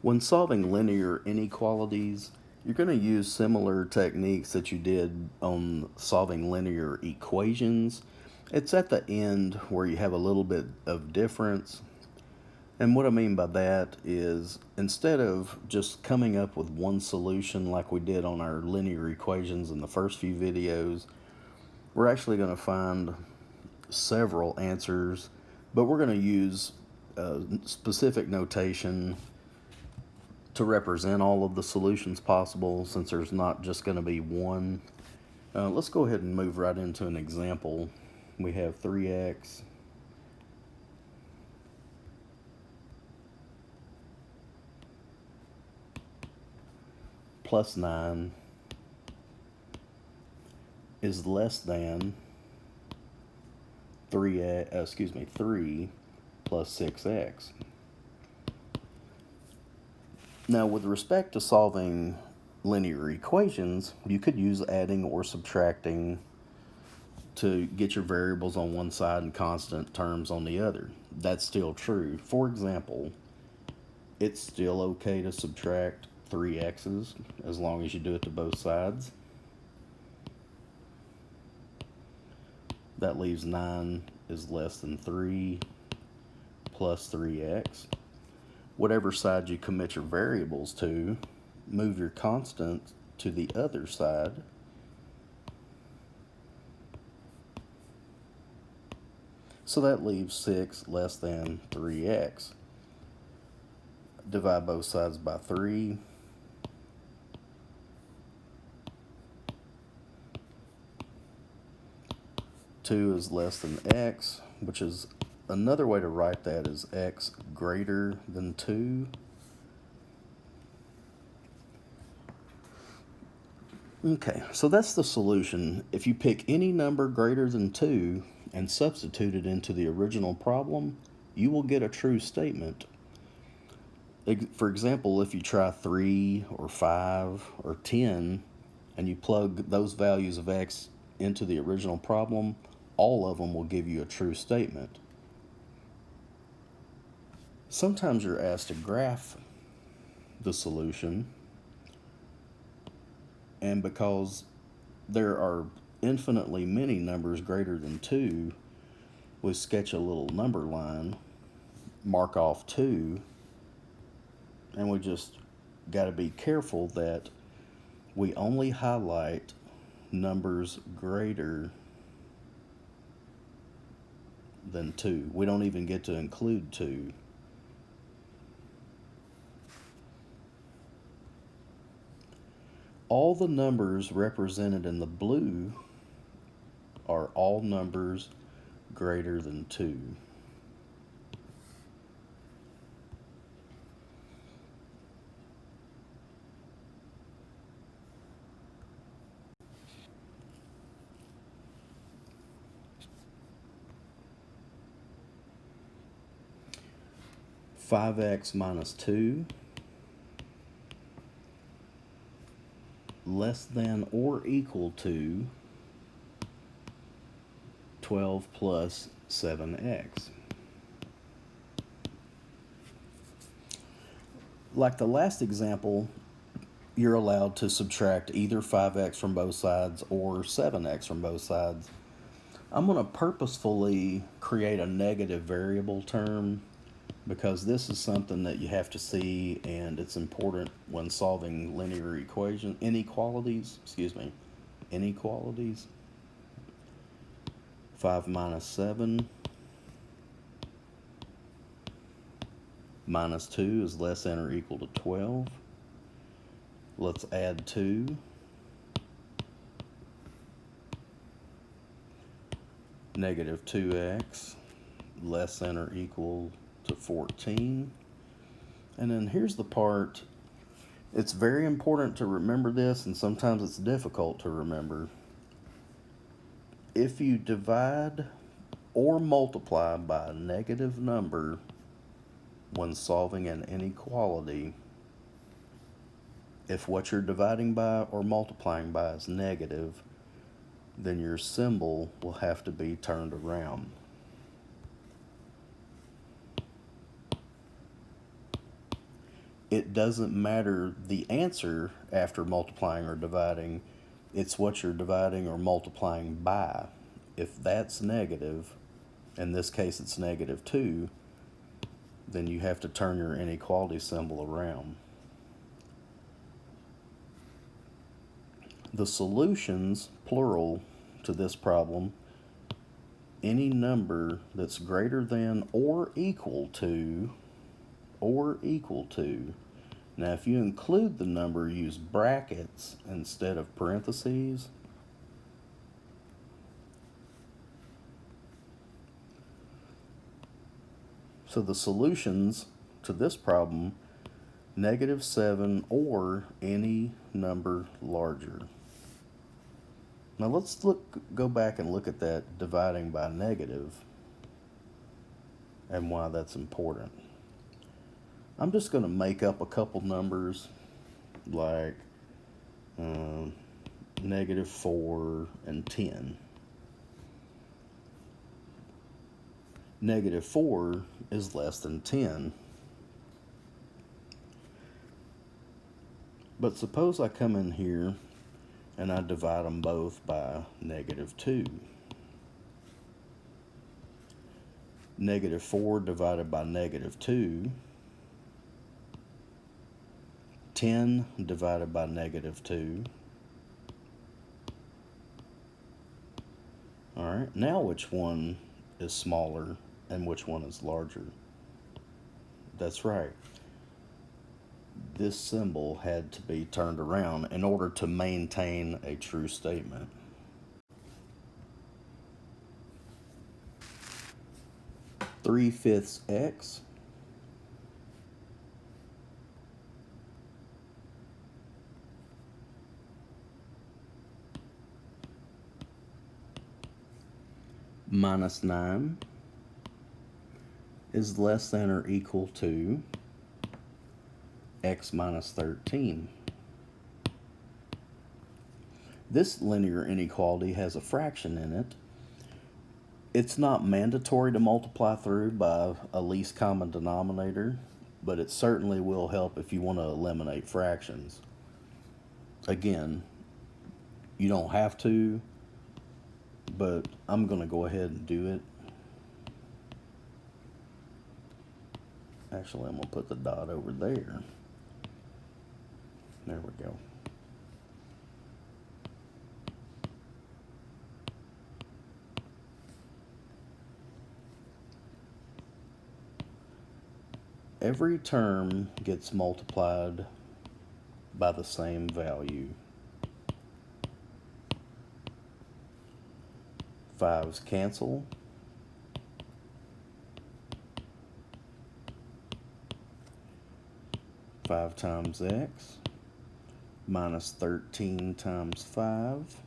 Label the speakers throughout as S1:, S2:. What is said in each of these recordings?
S1: When solving linear inequalities, you're going to use similar techniques that you did on solving linear equations. It's at the end where you have a little bit of difference. And what I mean by that is instead of just coming up with one solution like we did on our linear equations in the first few videos, we're actually going to find several answers, but we're going to use specific notation to represent all of the solutions possible since there's not just going to be one. Let's go ahead and move right into an example. We have 3x plus 9 is less than 3 plus 6x. Now, with respect to solving linear equations, you could use adding or subtracting to get your variables on one side and constant terms on the other. That's still true. For example, it's still okay to subtract 3x's as long as you do it to both sides. That leaves 9 is less than 3 plus 3x. Whatever side you commit your variables to, move your constant to the other side. So that leaves 6 less than 3x. Divide both sides by 3. Two is less than x, which is another way to write that is x greater than 2. Okay, so that's the solution. If you pick any number greater than 2 and substitute it into the original problem, you will get a true statement. For example, if you try 3 or 5 or 10 and you plug those values of x into the original problem, all of them will give you a true statement. Sometimes you're asked to graph the solution, and because there are infinitely many numbers greater than 2, we sketch a little number line, mark off 2, and we just got to be careful that we only highlight numbers greater than 2. We don't even get to include 2. All the numbers represented in the blue are all numbers greater than 2. Five x minus 2 less than or equal to 12 plus 7x. Like the last example, you're allowed to subtract either 5x from both sides or 7x from both sides. I'm going to purposefully create a negative variable term because this is something that you have to see, and it's important when solving linear inequalities. 5 minus 7 minus 2 is less than or equal to 12. Let's add 2. Negative 2x less than or equal to 14. And then here's the part. It's very important to remember this, and sometimes it's difficult to remember. If you divide or multiply by a negative number when solving an inequality, if what you're dividing by or multiplying by is negative, then your symbol will have to be turned around. it doesn't matter the answer after multiplying or dividing, it's what you're dividing or multiplying by. If that's negative, in this case it's negative 2, then you have to turn your inequality symbol around. The solutions, plural, to this problem, any number that's greater than or equal to, now if you include the number, use brackets instead of parentheses. So the solutions to this problem, -7 or any number larger. Now let's go back and look at that dividing by negative and why that's important. I'm just going to make up a couple numbers like -4 and 10. -4 is less than 10. But suppose I come in here and I divide them both by -2. -4 divided by -2. 10 divided by -2. Alright, now which one is smaller and which one is larger? That's right. This symbol had to be turned around in order to maintain a true statement. Three-fifths x minus 9 is less than or equal to x minus 13. This linear inequality has a fraction in it. It's not mandatory to multiply through by a least common denominator, but it certainly will help if you want to eliminate fractions. Again, you don't have to, but I'm going to go ahead and do it. Actually, I'm going to put the dot over there. There we go. Every term gets multiplied by the same value. 5's cancel. Five times x minus 13 times 5.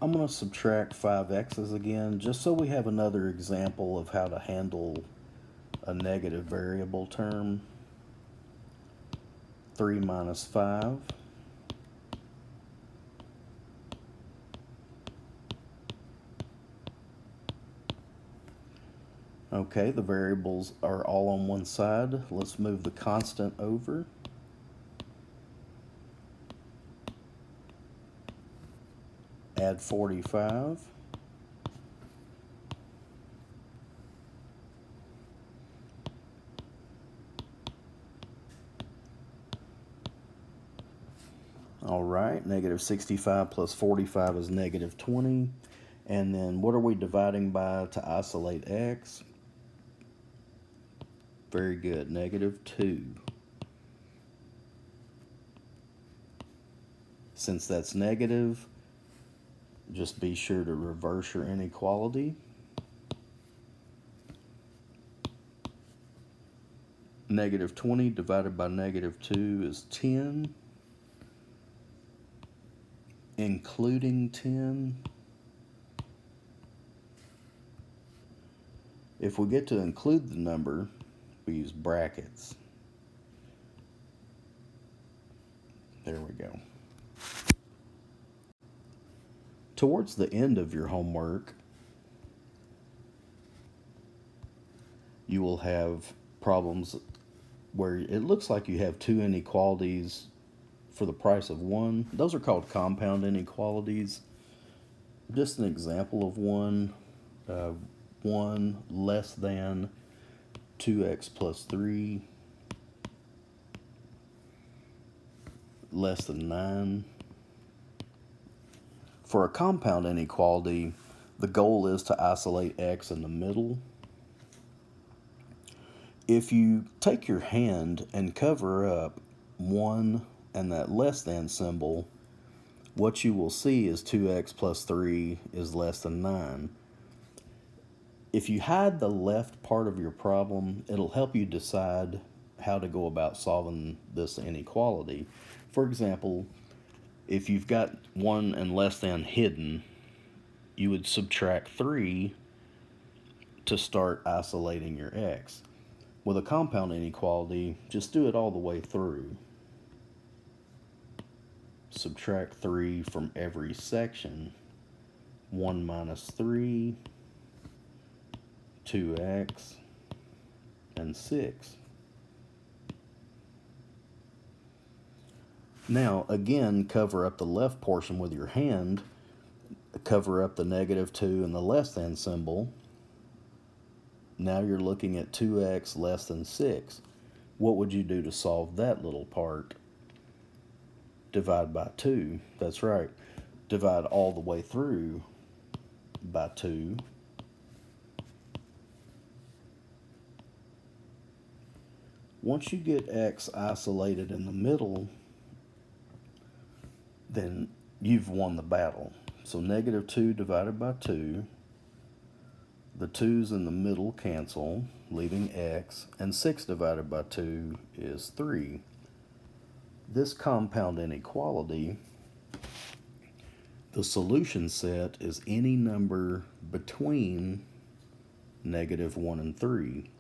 S1: I'm going to subtract 5x's again, just so we have another example of how to handle a negative variable term. 3 minus 5. Okay, the variables are all on one side. Let's move the constant over. Add 45. All right, -65 plus 45 is -20. And then what are we dividing by to isolate x? Very good, -2. Since that's negative, just be sure to reverse your inequality. -20 divided by -2 is 10. Including 10. If we get to include the number, we use brackets. There we go. Towards the end of your homework, you will have problems where it looks like you have two inequalities for the price of one. Those are called compound inequalities. Just an example of one, uh, 1 less than 2x plus 3 less than 9. For a compound inequality, the goal is to isolate x in the middle. If you take your hand and cover up 1 and that less than symbol, what you will see is 2x plus 3 is less than 9. If you hide the left part of your problem, it'll help you decide how to go about solving this inequality. For example, if you've got 1 and less than hidden, you would subtract 3 to start isolating your x. With a compound inequality, just do it all the way through. Subtract 3 from every section. 1 minus 3, 2x, and 6. Now, again, cover up the left portion with your hand. Cover up the negative 2 and the less than symbol. Now you're looking at 2x less than 6. What would you do to solve that little part? Divide by 2. That's right. Divide all the way through by 2. Once you get x isolated in the middle, then you've won the battle. So negative 2 divided by 2. The 2's in the middle cancel, leaving x, and 6 divided by 2 is 3. This compound inequality, the solution set is any number between negative 1 and 3,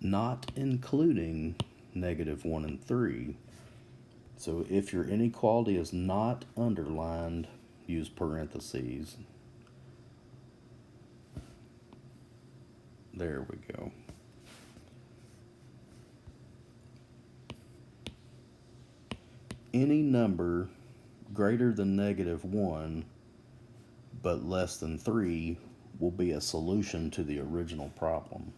S1: not including negative 1 and 3. So if your inequality is not underlined, use parentheses. There we go. Any number greater than negative 1 but less than 3 will be a solution to the original problem.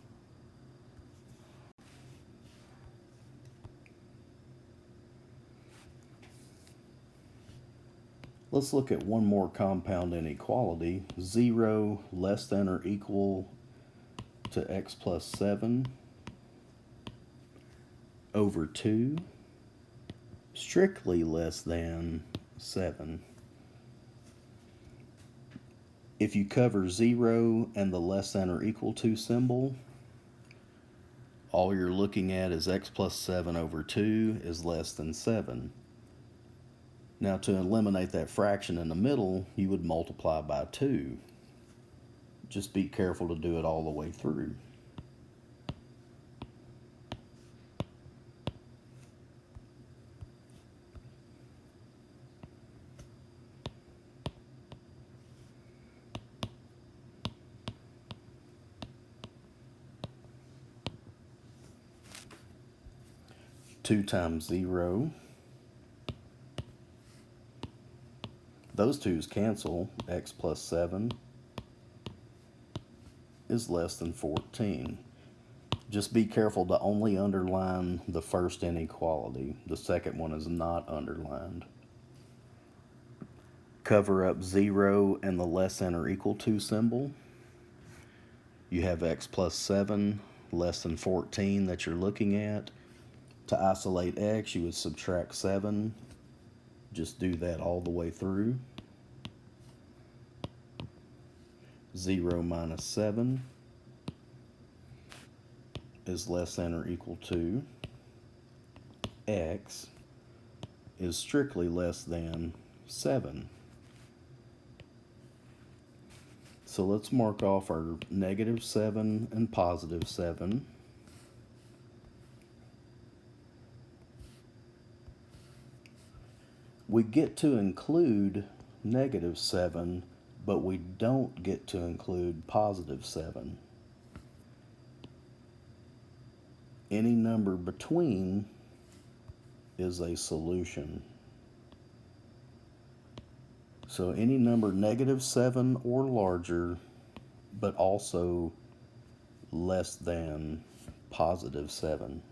S1: Let's look at one more compound inequality. 0 less than or equal to x plus 7 over 2, strictly less than 7. If you cover 0 and the less than or equal to symbol, all you're looking at is x plus 7 over 2 is less than 7. Now to eliminate that fraction in the middle, you would multiply by 2. Just be careful to do it all the way through. Two times 0. Those 2's cancel. X plus 7 is less than 14. Just be careful to only underline the first inequality. The second one is not underlined. Cover up 0 and the less than or equal to symbol. You have x plus 7 less than 14 that you're looking at. To isolate x, you would subtract 7. Just do that all the way through. 0 minus 7 is less than or equal to x is strictly less than 7. So let's mark off our negative 7 and positive 7. We get to include negative 7, but we don't get to include positive 7. Any number between is a solution. So any number -7 or larger, but also less than +7.